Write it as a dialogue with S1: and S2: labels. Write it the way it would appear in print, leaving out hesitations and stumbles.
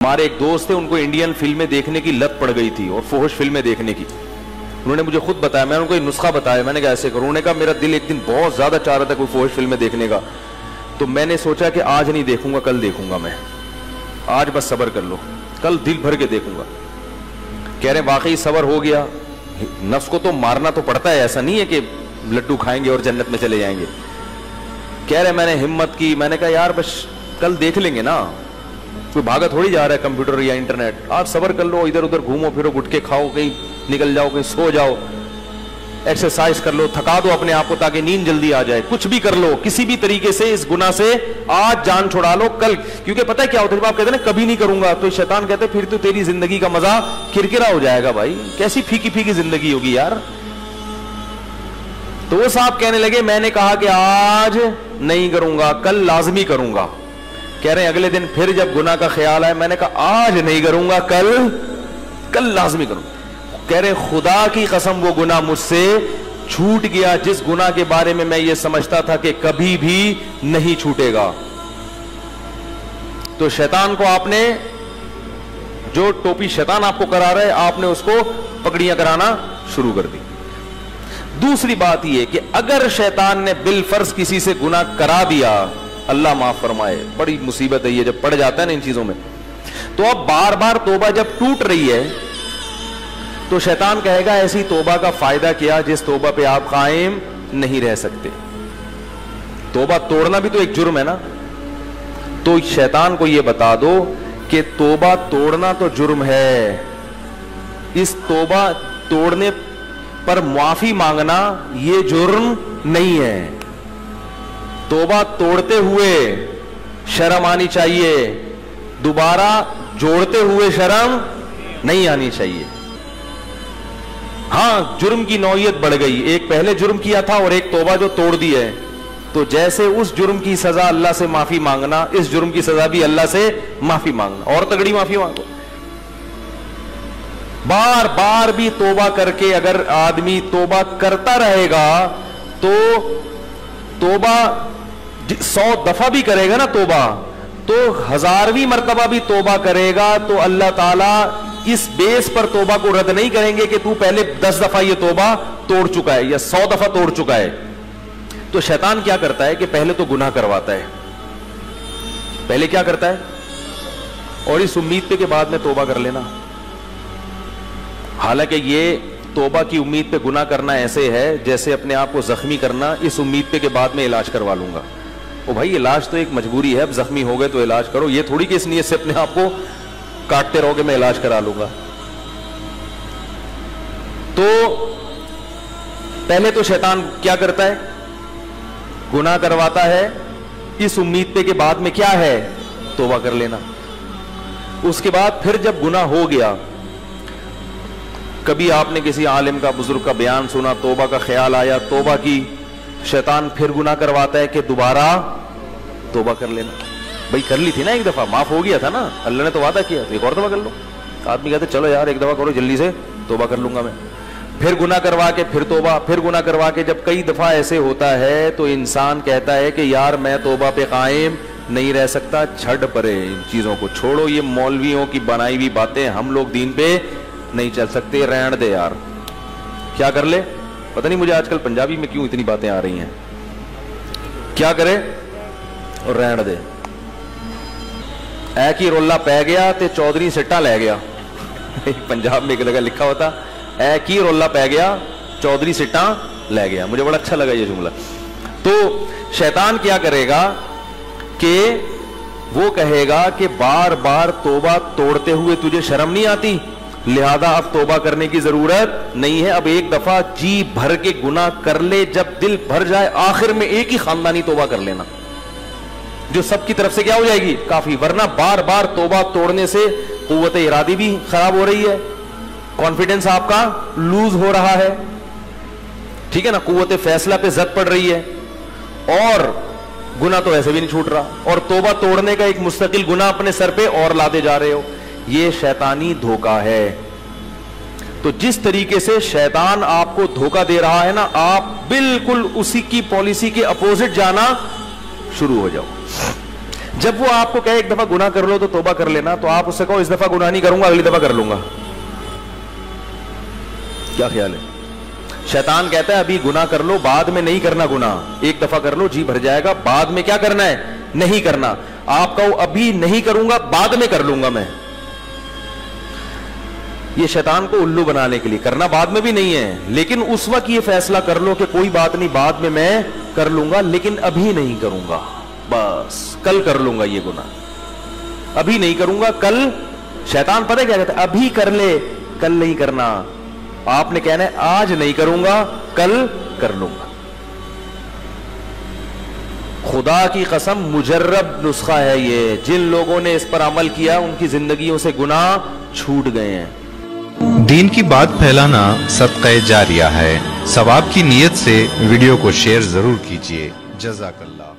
S1: हमारे एक दोस्त थे, उनको इंडियन फिल्में देखने की लत पड़ गई थी और फुहश फिल्में देखने की। उन्होंने मुझे खुद बताया, मैंने उनको एक नुस्खा बताया, मैंने कहा ऐसे करो। उन्होंने कहा मेरा दिल एक दिन बहुत ज्यादा चाह रहा था कोई फुहश फिल्में देखने का, तो मैंने सोचा कि आज नहीं देखूंगा, कल देखूंगा मैं, आज बस सब्र कर लो, कल दिल भर के देखूंगा। कह रहे वाकई सब्र हो गया। नफ्स को तो मारना तो पड़ता है, ऐसा नहीं है कि लड्डू खाएंगे और जन्नत में चले जाएंगे। कह रहे मैंने हिम्मत की, मैंने कहा यार बस कल देख लेंगे ना, कोई भागा थोड़ी जा रहा है कंप्यूटर या इंटरनेट, आज सब्र कर लो, इधर उधर घूमो फिरो, गुटके खाओ, कहीं निकल जाओ, कहीं सो जाओ, एक्सरसाइज कर लो, थका दो अपने आप को ताकि नींद जल्दी आ जाए, कुछ भी कर लो, किसी भी तरीके से इस गुनाह से आज जान छुड़ा लो कल। क्योंकि पता है क्या होता है, जब आप कहते हैं ना कभी नहीं करूंगा, तो शैतान कहते हैं फिर तो तेरी जिंदगी का मजा किरकिरा हो जाएगा भाई, कैसी फीकी फीकी जिंदगी होगी यार। तो वो साहब कहने लगे मैंने कहा कि आज नहीं करूंगा, कल लाजमी करूंगा। कह रहे हैं अगले दिन फिर जब गुनाह का ख्याल आया, मैंने कहा आज नहीं करूंगा, कल लाजमी करूंगा। कह रहे खुदा की कसम वो गुनाह मुझसे छूट गया जिस गुनाह के बारे में मैं ये समझता था कि कभी भी नहीं छूटेगा। तो शैतान को आपने, जो टोपी शैतान आपको करा रहा है, आपने उसको पगड़ियां कराना शुरू कर दी। दूसरी बात यह कि अगर शैतान ने बिलफर्ज किसी से गुनाह करा दिया, अल्लाह माफ फरमाए, बड़ी मुसीबत है ये जब पड़ जाता है ना इन चीजों में, तो अब बार बार तौबा जब टूट रही है तो शैतान कहेगा ऐसी तौबा का फायदा क्या जिस तौबा पे आप कायम नहीं रह सकते। तौबा तोड़ना भी तो एक जुर्म है ना, तो शैतान को यह बता दो कि तौबा तोड़ना तो जुर्म है, इस तौबा तोड़ने पर माफी मांगना यह जुर्म नहीं है। तौबा तोड़ते हुए शर्म आनी चाहिए, दोबारा जोड़ते हुए शर्म नहीं आनी चाहिए। हां जुर्म की नौयत बढ़ गई, एक पहले जुर्म किया था और एक तौबा जो तोड़ दी है, तो जैसे उस जुर्म की सजा अल्लाह से माफी मांगना, इस जुर्म की सजा भी अल्लाह से माफी मांगना, और तगड़ी माफी मांगो। बार बार भी तौबा करके अगर आदमी तौबा करता रहेगा तो तौबा 100 दफा भी करेगा ना तौबा, तो 1000वीं मर्तबा भी तौबा करेगा तो अल्लाह ताला इस बेस पर तौबा को रद्द नहीं करेंगे कि तू पहले 10 दफा ये तौबा तोड़ चुका है या 100 दफा तोड़ चुका है। तो शैतान क्या करता है कि पहले तो गुनाह करवाता है, पहले क्या करता है, और इस उम्मीद पे के बाद में तौबा कर लेना। हालांकि ये तौबा की उम्मीद पे गुनाह करना ऐसे है जैसे अपने आप को जख्मी करना, इस उम्मीद पे के बाद में इलाज करवा लूंगा। ओ भाई इलाज तो एक मजबूरी है, अब जख्मी हो गए तो इलाज करो, ये थोड़ी कि इस नीयत से अपने आप को काटते रहोगे मैं इलाज करा लूंगा। तो पहले तो शैतान क्या करता है, गुनाह करवाता है, इस उम्मीद पे के बाद में क्या है, तौबा कर लेना। उसके बाद फिर जब गुनाह हो गया, कभी आपने किसी आलिम का, बुजुर्ग का बयान सुना, तौबा का ख्याल आया, तौबा की, शैतान फिर गुनाह करवाता है कि दोबारा तौबा कर लेना। भाई कर ली थी ना एक दफा, माफ हो गया था ना, अल्लाह ने तो वादा किया, तो एक और दफा कर लो। आदमी कहते चलो यार एक दफा करो जल्दी से, तौबा कर लूंगा मैं। फिर गुनाह करवा के फिर तौबा, फिर गुनाह करवा के जब कई दफा ऐसे होता है तो इंसान कहता है कि यार मैं तौबा पे कायम नहीं रह सकता, छड़ परे, इन चीजों को छोड़ो, ये मौलवियों की बनाई हुई बातें, हम लोग दीन पे नहीं चल सकते, रहने दे यार। क्या कर ले, पता नहीं मुझे आजकल पंजाबी में क्यों इतनी बातें आ रही हैं, क्या करे और रहने दे। ऐ की रोला पै गया ते चौधरी सिट्टा लै गया पंजाब में एक जगह लिखा होता, ऐ की रोला पै गया चौधरी सिट्टा लै गया। मुझे बड़ा अच्छा लगा ये जुमला। तो शैतान क्या करेगा कि वो कहेगा कि बार बार तौबा तोड़ते हुए तुझे शर्म नहीं आती, लिहाजा अब तौबा करने की जरूरत नहीं है, अब एक दफा जी भर के गुनाह कर ले, जब दिल भर जाए आखिर में एक ही खानदानी तौबा कर लेना, जो सबकी तरफ से क्या हो जाएगी, काफी। वरना बार बार तौबा तोड़ने से कुव्वत इरादी भी खराब हो रही है, कॉन्फिडेंस आपका लूज हो रहा है, ठीक है ना, कुव्वत फैसला पे जद पड़ रही है, और गुनाह तो ऐसे भी नहीं छूट रहा, और तौबा तोड़ने का एक मुस्तकिल गुनाह अपने सर पे और लाते जा रहे हो। ये शैतानी धोखा है। तो जिस तरीके से शैतान आपको धोखा दे रहा है ना, आप बिल्कुल उसी की पॉलिसी के अपोजिट जाना शुरू हो जाओ। जब वो आपको कहे एक दफा गुनाह कर लो तो तौबा कर लेना, तो आप उससे कहो इस दफा गुनाह नहीं करूंगा, अगली दफा कर लूंगा। क्या ख्याल है? शैतान कहता है अभी गुनाह कर लो, बाद में नहीं करना गुनाह, एक दफा कर लो जी भर जाएगा, बाद में क्या करना है? नहीं करना। आप कहो अभी नहीं करूंगा, बाद में कर लूंगा मैं। ये शैतान को उल्लू बनाने के लिए, करना बाद में भी नहीं है, लेकिन उस वक्त ये फैसला कर लो कि कोई बात नहीं, बाद में मैं कर लूंगा, लेकिन अभी नहीं करूंगा, बस कल कर लूंगा ये गुनाह, अभी नहीं करूंगा कल। शैतान पता है क्या कहता है? अभी कर ले, कल नहीं करना। आपने कहना है आज नहीं करूंगा, कल कर लूंगा। खुदा की कसम मुजर्रब नुस्खा है ये, जिन लोगों ने इस पर अमल किया उनकी जिंदगियों से गुनाह छूट गए हैं।
S2: दीन की बात फैलाना सदक़े जारिया है। सवाब की नीयत से वीडियो को शेयर जरूर कीजिए। जज़ाकल्लाह।